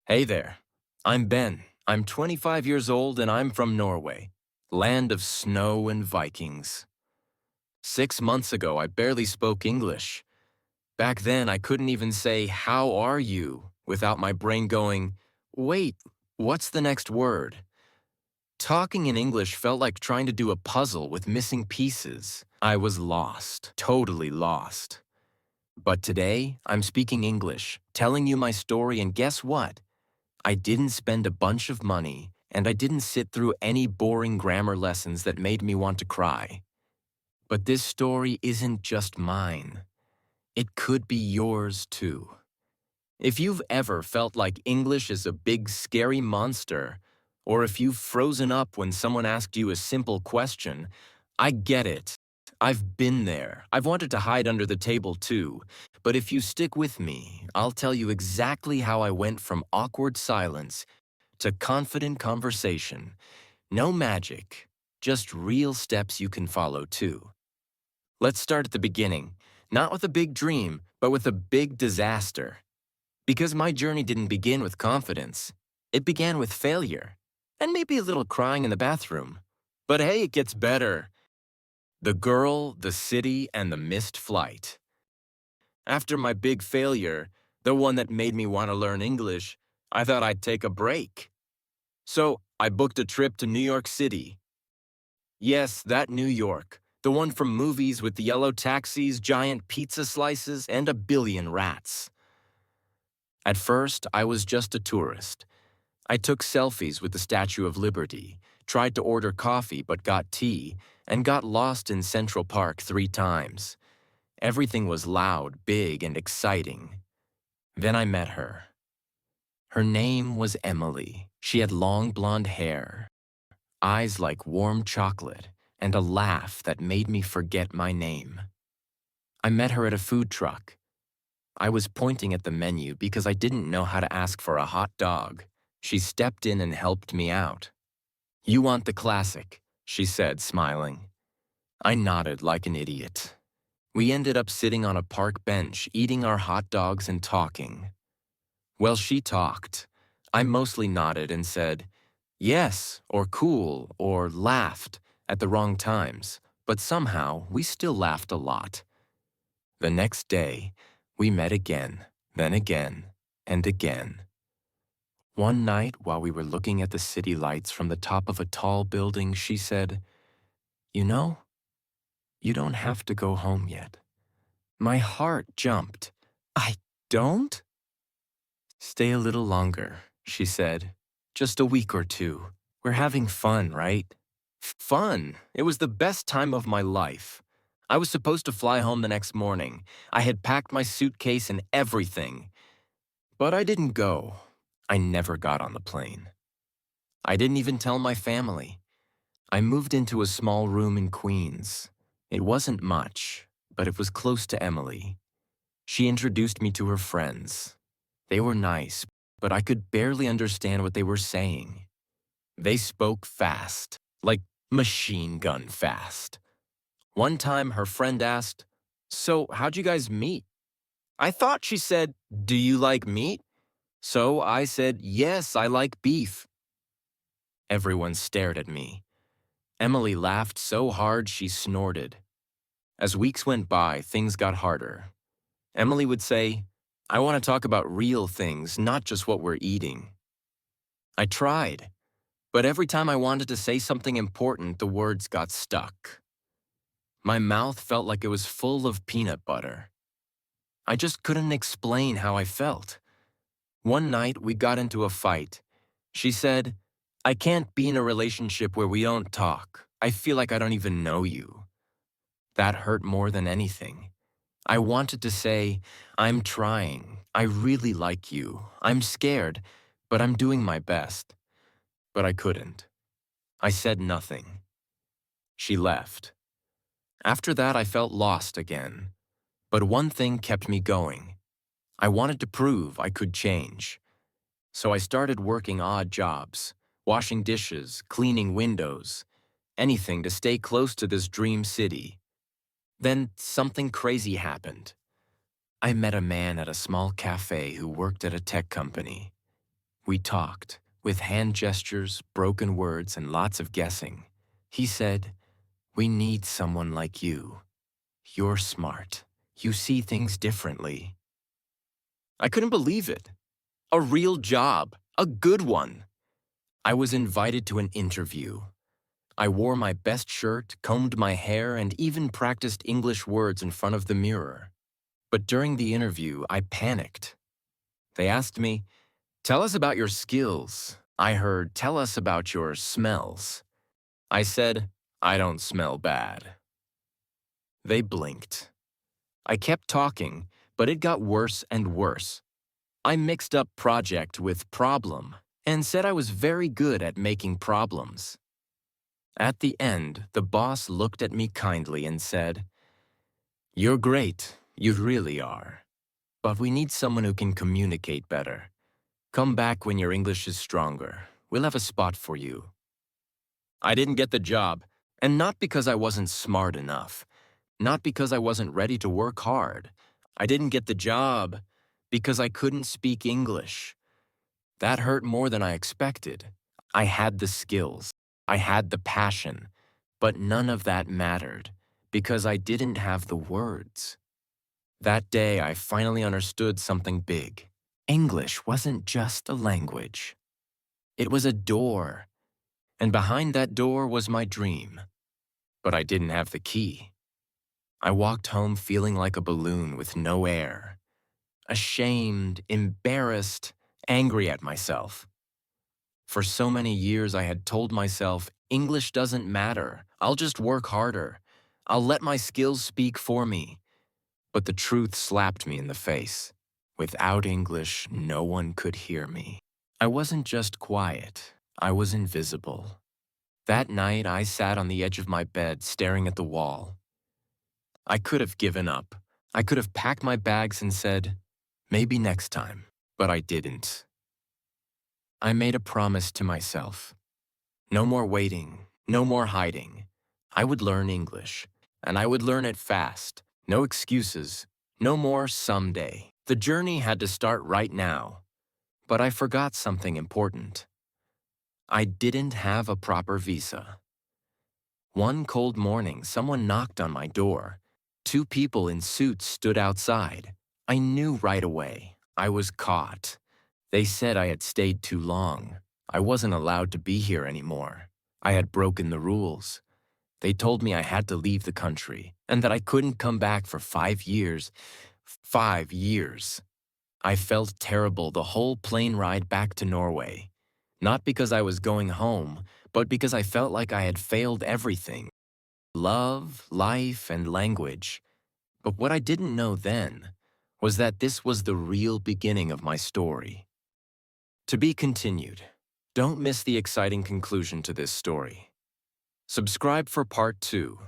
Hey there. I'm Ben. I'm 25 years old and I'm from Norway, land of snow and Vikings. 6 months ago, I barely spoke English. Back then, I couldn't even say, "How are you?" without my brain going, "Wait, what's the next word?" Talking in English felt like trying to do a puzzle with missing pieces. I was lost, totally lost. But today, I'm speaking English, telling you my story, and guess what? I didn't spend a bunch of money, and I didn't sit through any boring grammar lessons that made me want to cry. But this story isn't just mine. It could be yours too. If you've ever felt like English is a big scary monster, or if you've frozen up when someone asked you a simple question, I get it. I've been there. I've wanted to hide under the table too. But if you stick with me, I'll tell you exactly how I went from awkward silence to confident conversation. No magic, just real steps you can follow too. Let's start at the beginning, not with a big dream, but with a big disaster. Because my journey didn't begin with confidence. It began with failure, and maybe a little crying in the bathroom. But hey, it gets better. The girl, the city, and the missed flight. After my big failure, the one that made me want to learn English, I thought I'd take a break. So I booked a trip to New York City. Yes, that New York, the one from movies with the yellow taxis, giant pizza slices, and a billion rats. At first, I was just a tourist. I took selfies with the Statue of Liberty, tried to order coffee but got tea, and got lost in Central Park 3 times. Everything was loud, big, and exciting. Then I met her. Her name was Emily. She had long blonde hair, eyes like warm chocolate, and a laugh that made me forget my name. I met her at a food truck. I was pointing at the menu because I didn't know how to ask for a hot dog. She stepped in and helped me out. "You want the classic," she said, smiling. I nodded like an idiot. We ended up sitting on a park bench, eating our hot dogs and talking. Well, she talked. I mostly nodded and said, yes, or cool, or laughed at the wrong times, but somehow we still laughed a lot. The next day, we met again, then again, and again. One night, while we were looking at the city lights from the top of a tall building, she said, "You know, you don't have to go home yet." My heart jumped. "I don't?" "Stay a little longer," she said. "Just a week or two. We're having fun, right?" Fun! It was the best time of my life. I was supposed to fly home the next morning. I had packed my suitcase and everything. But I didn't go. I never got on the plane. I didn't even tell my family. I moved into a small room in Queens. It wasn't much, but it was close to Emily. She introduced me to her friends. They were nice, but I could barely understand what they were saying. They spoke fast, like machine gun fast. One time, her friend asked, "So, how'd you guys meet?" I thought she said, "Do you like meat?" So I said, "Yes, I like beef." Everyone stared at me. Emily laughed so hard she snorted. As weeks went by, things got harder. Emily would say, "I want to talk about real things, not just what we're eating." I tried, but every time I wanted to say something important, the words got stuck. My mouth felt like it was full of peanut butter. I just couldn't explain how I felt. One night, we got into a fight. She said, "I can't be in a relationship where we don't talk. I feel like I don't even know you." That hurt more than anything. I wanted to say, "I'm trying. I really like you. I'm scared, but I'm doing my best." But I couldn't. I said nothing. She left. After that, I felt lost again. But one thing kept me going. I wanted to prove I could change. So I started working odd jobs, washing dishes, cleaning windows, anything to stay close to this dream city. Then something crazy happened. I met a man at a small cafe who worked at a tech company. We talked, with hand gestures, broken words, and lots of guessing. He said, "We need someone like you. You're smart. You see things differently." I couldn't believe it. A real job, a good one. I was invited to an interview. I wore my best shirt, combed my hair, and even practiced English words in front of the mirror. But during the interview, I panicked. They asked me, "Tell us about your skills." I heard, "Tell us about your smells." I said, "I don't smell bad." They blinked. I kept talking, but it got worse and worse. I mixed up project with problem and said I was very good at making problems. At the end, the boss looked at me kindly and said, "You're great, you really are. But we need someone who can communicate better. Come back when your English is stronger. We'll have a spot for you." I didn't get the job, and not because I wasn't smart enough, not because I wasn't ready to work hard. I didn't get the job because I couldn't speak English. That hurt more than I expected. I had the skills, I had the passion, but none of that mattered because I didn't have the words. That day, I finally understood something big. English wasn't just a language. It was a door, and behind that door was my dream. But I didn't have the key. I walked home feeling like a balloon with no air, ashamed, embarrassed, angry at myself. For so many years, I had told myself, English doesn't matter. I'll just work harder. I'll let my skills speak for me. But the truth slapped me in the face. Without English, no one could hear me. I wasn't just quiet. I was invisible. That night, I sat on the edge of my bed, staring at the wall. I could have given up. I could have packed my bags and said, maybe next time. But I didn't. I made a promise to myself. No more waiting, no more hiding. I would learn English, and I would learn it fast. No excuses, no more someday. The journey had to start right now. But I forgot something important. I didn't have a proper visa. One cold morning, someone knocked on my door. Two people in suits stood outside. I knew right away. I was caught. They said I had stayed too long. I wasn't allowed to be here anymore. I had broken the rules. They told me I had to leave the country and that I couldn't come back for 5 years. 5 years. I felt terrible the whole plane ride back to Norway. Not because I was going home, but because I felt like I had failed everything. Love, life, and language. But what I didn't know then was that this was the real beginning of my story. To be continued. Don't miss the exciting conclusion to this story. Subscribe for part 2.